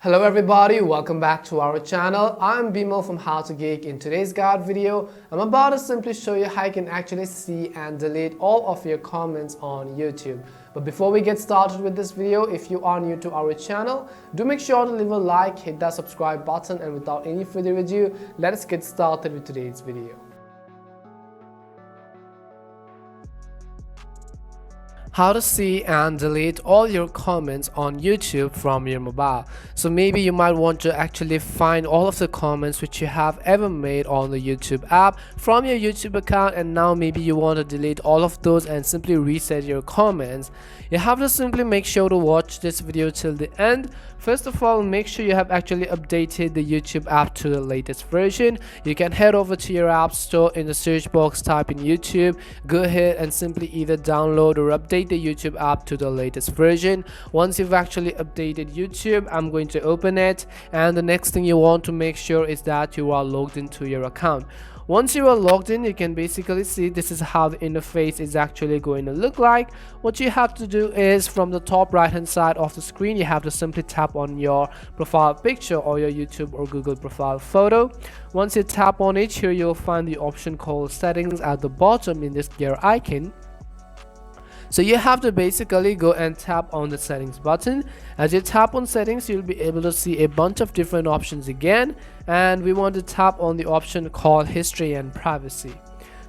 Hello everybody, welcome back to our channel. I'm Bimo from How to Geek. In today's guide video, I'm about to simply show you how you can actually see and delete all of your comments on YouTube. But before we get started with this video, if you are new to our channel, do make sure to leave a like, hit that subscribe button, and without any further ado, let us get started with today's video. How to see and delete all your comments on YouTube from your mobile. So maybe you might want to actually find all of the comments which you have ever made on the YouTube app from your YouTube account, and now maybe you want to delete all of those and simply reset your comments. You have to simply make sure to watch this video till the end. First of all, make sure you have actually updated the YouTube app to the latest version. You can head over to your app store, in the search box type in YouTube, go ahead and simply either download or update the YouTube app to the latest version. Once you've actually updated YouTube, I'm going to open it, and the next thing you want to make sure is that you are logged into your account. Once you are logged in, you can basically see this is how the interface is actually going to look like. What you have to do is, from the top right hand side of the screen, you have to simply tap on your profile picture or your YouTube or Google profile photo. Once you tap on it, here you'll find the option called settings at the bottom in this gear icon. So you have to basically go and tap on the settings button. As you tap on settings, you'll be able to see a bunch of different options again, and we want to tap on the option called history and privacy.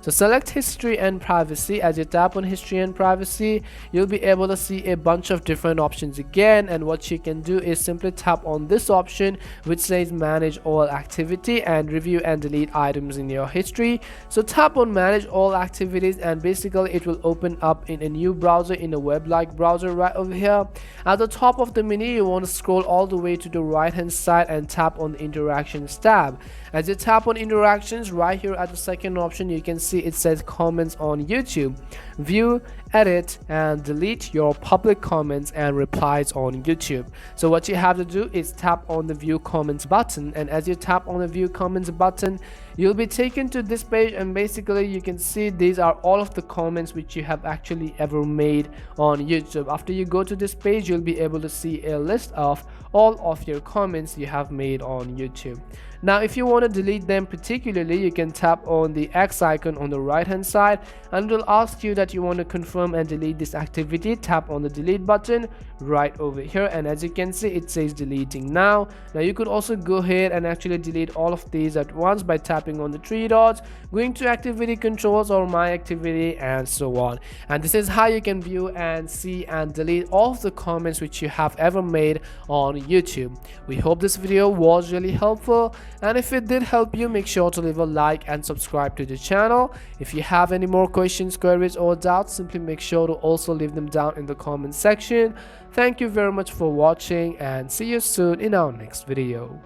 So select history and privacy. As you tap on history and privacy, you'll be able to see a bunch of different options again, and what you can do is simply tap on this option which says manage all activity and review and delete items in your history. So tap on manage all activities, and basically it will open up in a new browser, in a web-like browser right over here. At the top of the menu, you want to scroll all the way to the right hand side and tap on the interactions tab. As you tap on interactions, right here at the second option, you can see it says comments on YouTube. View, edit, and delete your public comments and replies on YouTube. So what you have to do is tap on the view comments button, and as you tap on the view comments button, you'll be taken to this page, and basically you can see these are all of the comments which you have actually ever made on YouTube. After you go to this page, you'll be able to see a list of all of your comments you have made on YouTube. Now if you want to delete them particularly, you can tap on the X icon on the right hand side, and it will ask you that you want to confirm and delete this activity. Tap on the delete button right over here, and as you can see it says deleting now. Now you could also go ahead and actually delete all of these at once by tapping on the three dots, going to activity controls or my activity, and so on. And this is how you can view and see and delete all of the comments which you have ever made on YouTube. We hope this video was really helpful, and if it did help you, make sure to leave a like and subscribe to the channel. If you have any more questions, queries, or doubts, simply make sure to also leave them down in the comment section. Thank you very much for watching, and see you soon in our next video.